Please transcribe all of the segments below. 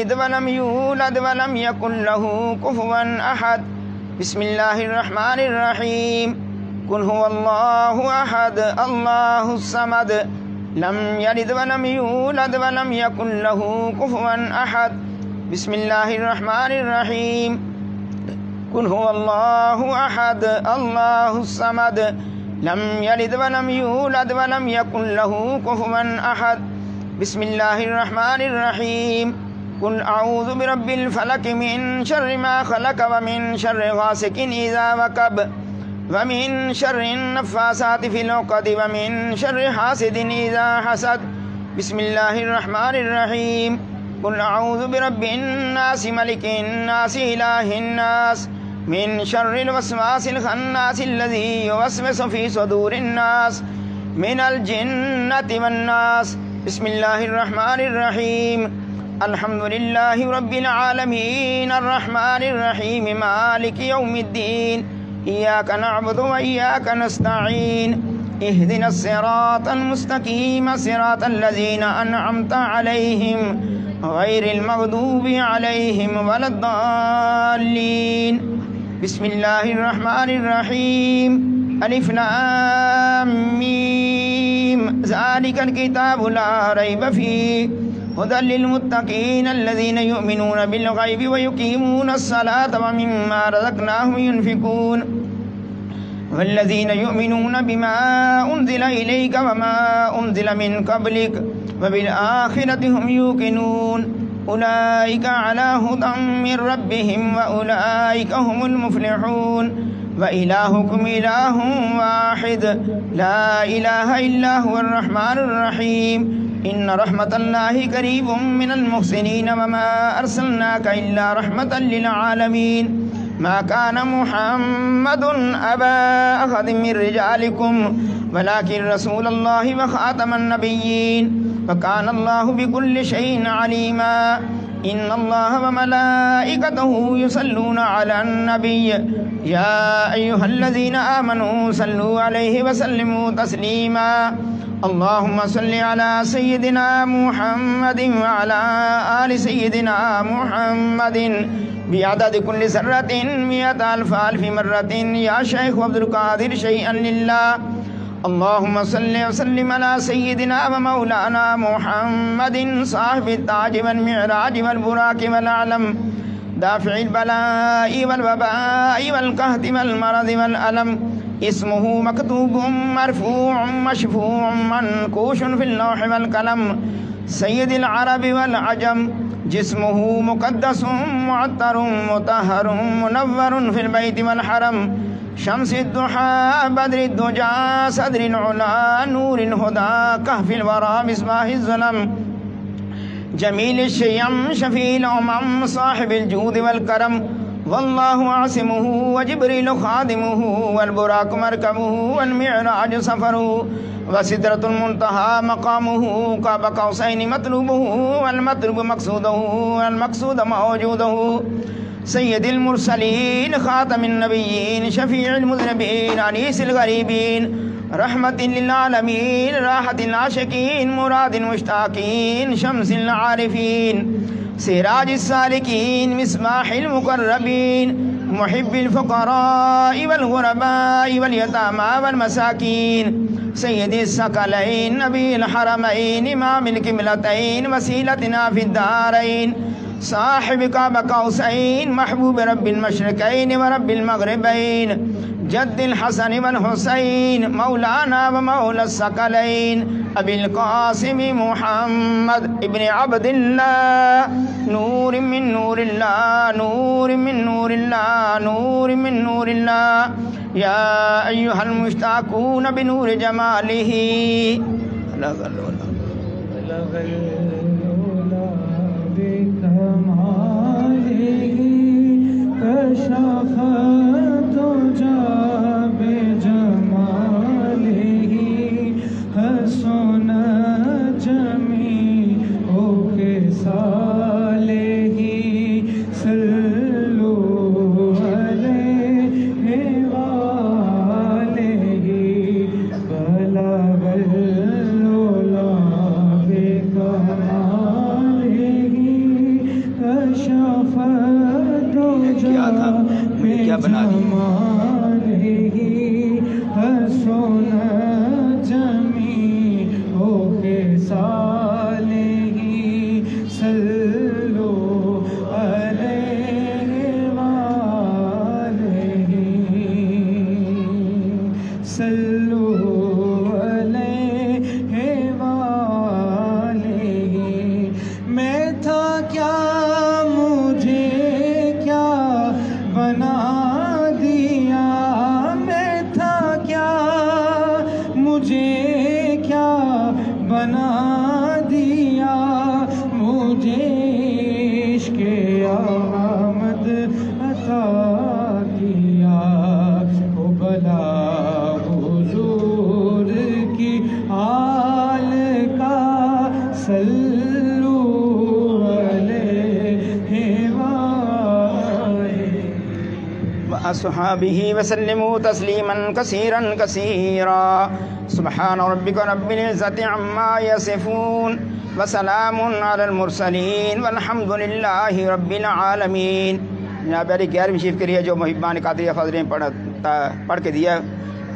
ولم يولد ولم يكن له كفوا أحد. بسم الله الرحمن الرحيم. قل هو الله أحد الله الصمد لم يلد ولم يولد ولم يكن له كفوا أحد. بسم الله الرحمن الرحيم. قل هو الله أحد الله الصمد لم يلد ولم يولد ولم يكن له كفوا أحد. بسم الله الرحمن الرحيم. قل أعوذ برب الفلق من شر ما خلق ومن شر غاسق إذا وقب ومن شر النفاثات في العقد ومن شر حاسد إذا حسد. بسم الله الرحمن الرحيم. قل أعوذ برب الناس ملك الناس إله الناس من شر الوسواس الخناس الذي يوسوس في صدور الناس من الجنة والناس. بسم الله الرحمن الرحيم. الحمد لله رب العالمين الرحمن الرحيم مالك يوم الدين إياك نعبد وإياك نستعين اهدنا الصراط المستقيم صراط الذين أنعمت عليهم غير المغضوب عليهم ولا الضالين. بسم الله الرحمن الرحيم. ألف لام ميم ذلك الكتاب لا ريب فيه هدى للمتقين الذين يؤمنون بالغيب ويقيمون الصلاة ومما رزقناهم ينفقون والذين يؤمنون بما أنزل إليك وما أنزل من قبلك وبالآخرة هم يوقنون أولئك على هدى من ربهم وأولئك هم المفلحون. وإلهكم إله واحد لا إله إلا هو الرحمن الرحيم. إن رحمة الله قريب من المحسنين وما أرسلناك إلا رحمة للعالمين. ما كان محمد أبا أحد من رجالكم ولكن رسول الله وخاتم النبيين وكان الله بكل شيء عليما. إن الله وملائكته يصلون على النبي يا أيها الذين آمنوا صلوا عليه وسلموا تسليما. اللهم صل على سيدنا محمد وعلى آل سيدنا محمد بعدد كل ذرة 100,000 مرة يا شيخ عبد القادر شيئا لله. اللهم صل وسلم على سيدنا ومولانا محمد صاحب التاج والمعراج والبراق والعلم دافع البلاء والوباء والقهد والمرض والألم. اسمه مكتوب مرفوع مشفوع منقوش في اللوح والقلم. سيد العرب والعجم. جسمه مقدس معطر مطهر منور في البيت والحرم. شمس الضحى بدر الدجى صدر العلا نور الهدى كهف الورى مصباح الظلم. جميل الشيم شفيع الأمم صاحب الجود والكرم. والله عاصمه وجبريل خادمه والبراق مركبه والمعراج سفره وسدرة المنتهى مقامه قاب قوسين مطلوبه والمطلوب مقصوده والمقصود موجوده. سيد المرسلين خاتم النبيين شفيع المذنبين أنيس الغريبين رحمة للعالمين راحة العاشقين مراد المشتاقين شمس العارفين سراج السالكين مصباح المقربين محب الفقراء والغرباء واليتامى والمساكين سيد الثقلين نبي الحرمين إمام القبلتين وسيلتنا في الدارين صاحب قاب قوسين محبوب رب المشرقين ورب المغربين جد الحسن والحسين مولانا ومولى الثقلين أبي القاسم محمد ابن عبد الله نور من نور الله نور من نور الله نور من نور الله يا أيها المشتاقون بنور جماله کشف کیا تھا کیا بنا دیا حسن جمی ہو کے صالحی صلو علیہ وآلہ صلو علیہ وآلہ میں تھا کیا مجھے کیا بنا دیا میں تھا کیا مجھے کیا بنا دیا مجھے عشق آمد عطا کیا وہ بلا حضور کی آل کا صلو علیہ وآلہ وأصحابه وسلموا تسليما كثيرا كثيرا سبحان ربك رب العزة عما يصفون وسلام على المرسلين والحمد لله رب العالمين. جناب علی 11ویں شریف کے لیے جو محبان قادریہ فاضلین پڑھ کے دیا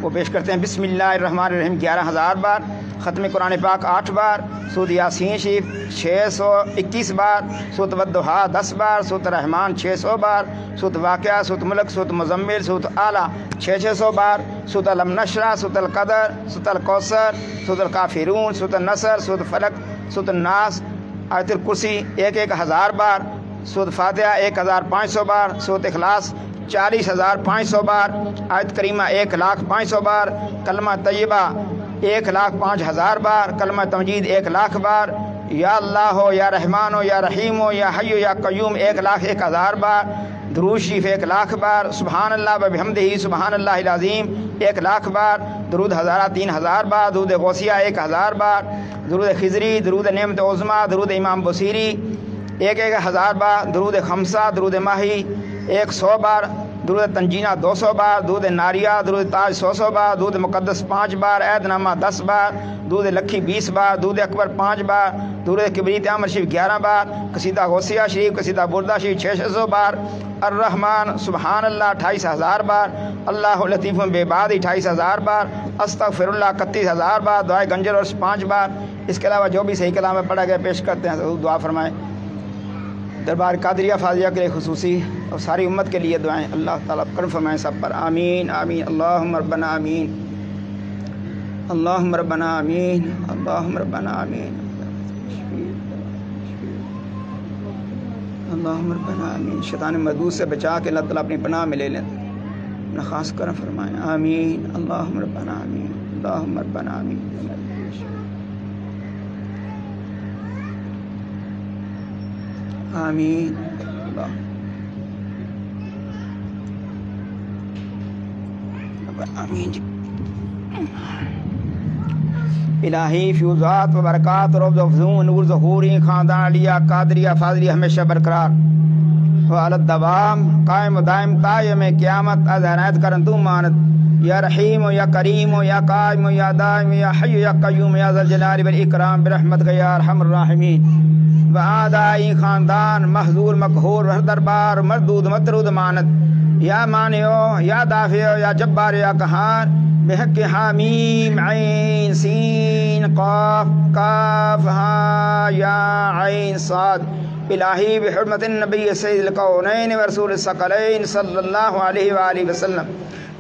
وہ پیش کرتے ہیں. بسم اللہ الرحمن الرحیم 11,000 بار، ختم قرآن پاک 8 بار، سورۃ یاسین شریف 621 بار، سورۃ والضحیٰ 10 بار، سورۃ رحمان 600 بار، سورۃ واقعہ، سورۃ ملک، سورۃ مزمل، سورۃ اعلیٰ 600 بار، سورۃ الم نشرح، سورۃ القدر، سورۃ الکوثر، سورۃ الکافرون، سورۃ النصر، سورۃ فلق، سورۃ الناس، آیت الکرسی 1000 بار، سورۃ فاتحہ 1500 بار، سورۃ اخلاص 40,500 بار، آیت کریمہ 1,05,000 بار، کلمہ طیبہ 1,05,000 بار، کلمہ تمجید 1,00,000 بار، یا اللہ ہو یا رحمان ہو یا رحیم ہو یا حی یا قیوم 1,01,000 بار، درود شریف 1,00,000 بار، سبحان اللہ و بحمدہ سبحان اللہ العظیم 1,00,000 بار، درود ہزارہ 3,000 بار، درود غوثیہ 1,000 بار، درود خضری، درود نعمت عظمیٰ، درود امام بصیری 1,000 بار، درود خمسہ، درود ماہی 100 بار، درود تنجینہ 200 بار، درود ناریہ، درود تاج 100 بار، درود مقدس 5 بار، عید نامہ 10 بار، درود لکھی 20 بار، درود اکبر 5 بار، درود کبریت عامر شریف 11 بار، قصیدہ غوثیہ شریف، قصیدہ بردہ شریف 600 بار، الرحمن سبحان اللہ 28,000 بار، اللہ لطیف بعباد 28,000 بار، استغفر اللہ 31,000 بار، دعائے گنجر اور 5 بار. اس کے علاوہ جو بھی صحیح کلام میں پڑھا گیا پیش کرتے ہیں تو دعا فرمائیں. دربار قادریہ فاضلیہ کے لیے خصوصی اور ساری امت کے لیے دعائیں. اللہ تعالیٰ کرم فرمائیں سب پر. آمین آمین. اللہم ربنا آمین. اللہم ربنا آمین. اللہم ربنا آمین. اللہم ربنا آمین. شیطان مردود سے بچا کے اللہ تعالیٰ اپنی پناہ میں لے لیں. اپنا خاص کرم فرمائیں. آمین. اللہم ربنا آمین. اللہم ربنا آمین. آمین. آمین. الہی فیوزات و برکات روز افزون نور ظہوری خاندان علیہ قادریہ فاضلیہ ہمیشہ برقرار وعلی الدوام قائم و دائم قائم قیامت از عنایت کرن تو مانت یا رحیم یا کریم یا قائم یا دائم یا حی یا قیوم یا ذا الجلال والاکرام برحمتک یا ارحم الراحمین. وآدائی خاندان محضور مقہور رہ دربار مردود مطرود مانت یا مانعو یا دافعو یا جبار یا قہار بحق حامیم عین سین قاف کاف ہا یا عین صاد. الہی بحرمت النبی سید الکونین ورسول الثقلین صلی اللہ علیہ وآلہ وسلم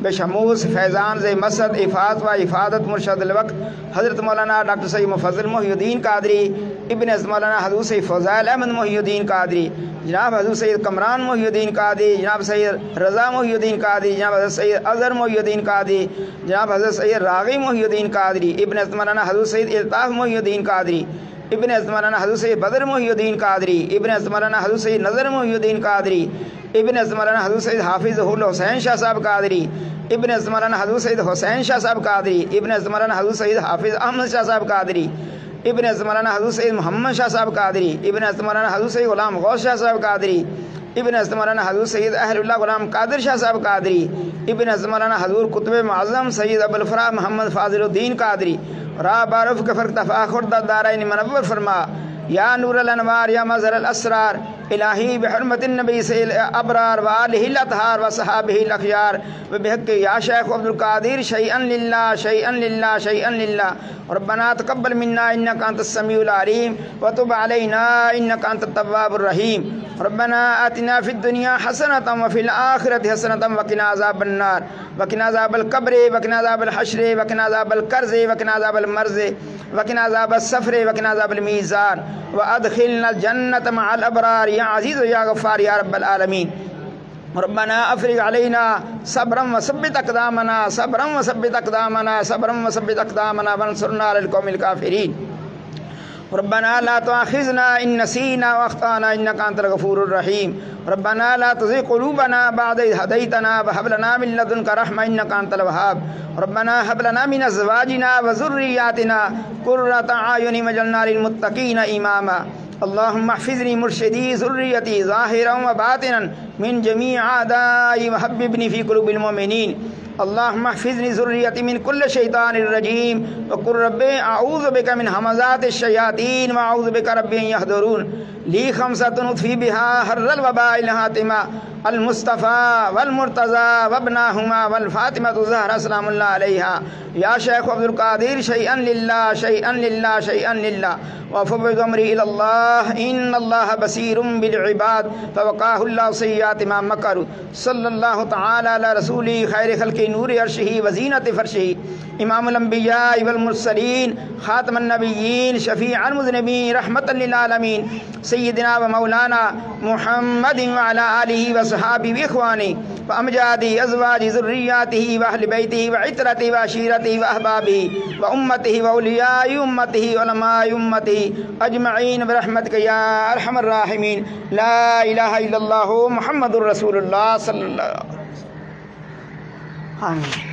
بشموس فیضان ز مسد افاظ و افادت مرشد الوقت حضرت مولانا ڈاکٹر سید مفضل محی الدین قادری ابن حضرت مولانا حضرت سید فضائل احمد محی الدین قادری جناب حضرت سید کمران محی الدین قادری جناب سید رضا محی الدین قادری جناب حضرت سید اظہر محی الدین قادری جناب حضرت سید راغی محی الدین قادری ابن حضرت مولانا حضرت سید الطاف محی الدین قادری ابن حضرت مولانا حضرت سید بدر محی الدین قادری ابن حضرت مولانا حضرت سید نظر محی الدین قادری ابن حضرت مولانا حضرت سید حافظ ظہور حسین شاہ صاحب قادری ابن حضرت مولانا حضرت سید حسین شاہ صاحب قادری ابن حضرت مولانا حضرت سید حافظ احمد شاہ صاحب قادری ابن حضرت مولانا حضرت سید محمد شاہ صاحب قادری ابن حضرت مولانا حضرت سید غلام غوث شاہ صاحب قادری ابن حضرت مولانا حضرت سید اہل اللہ غلام قادر شاہ صاحب قادری ابن حضرت مولانا حضور قطب معظم سید ابوالفراح محمد فاضل الدین قادری را بارف کے فرق تفاخر دارین منور فرما یا نور الانوار یا مظہر الاسرار الہی بحرمت النبی صلی الابرار وآلہ الاطہار وصحابہ الاخیار وبحق یا شیخ عبد القادر شیئا للہ شیئا للہ شیئا للہ ربنا تقبل منا انک انت السمیع العلیم وتب علینا انک انت التواب الرحیم ربنا آتنا فی الدنیا حسنۃ وفی الآخرۃ حسنۃ وقنا عذاب النار وقنا عذاب القبر وقنا عذاب الحشر وقنا عذاب القرض وقنا عذاب المرض وقنا عذاب السفر وقنا عذاب الميزان وادخلنا الجنة مع الابرار یا عزیز یا غفار یا رب العالمین ربنا افرغ علینا صبرا وثبت اقدامنا صبرا وثبت اقدامنا صبرا وثبت اقدامنا وانصرنا على القوم الكافرين ربنا لا تؤاخذنا ان نسينا واخطانا انك انت الغفور الرحيم ربنا لا تزغ قلوبنا بعد إذ هديتنا وهب لنا من لدنك رحمة انك انت الوهاب ربنا هب لنا من ازواجنا وذرياتنا قرة اعين واجعلنا للمتقين اماما اللهم احفظني مرشدي ذريتي ظاهرا وباطنا من جميع اعدائي وحببني في قلوب المؤمنين اللهم احفظني ذريتي من كل شيطان رجيم وقل رب اعوذ بك من همزات الشياطين واعوذ بك رب ان يحضرون لي خمسة اطفي بها حر الوباء الهاتمة المصطفى والمرتضى وابناهما والفاطمة الزهراء سلام الله عليها يا شيخ عبد القادر شيئا لله شيئا لله شيئا لله وفوض امري الى الله ان الله بصير بالعباد فوقاه الله سيئات ما مكروا صلى الله تعالى على رسوله خير خلق نور عرشه وزينة فرشه امام الانبياء والمرسلين خاتم النبيين شفيع المذنبين رحمة للعالمين سيدنا ومولانا محمد وعلى آله وصحابه وإخوانه وأمجاده أزواجه ذرياته وأهل بيته وعترته وعشيرته وأحبابه وأمته وأولياء أمته وعلماء أمته أجمعين برحمتك يا أرحم الراحمين لا إله إلا الله محمد رسول الله صلى الله عليه وسلم آمين.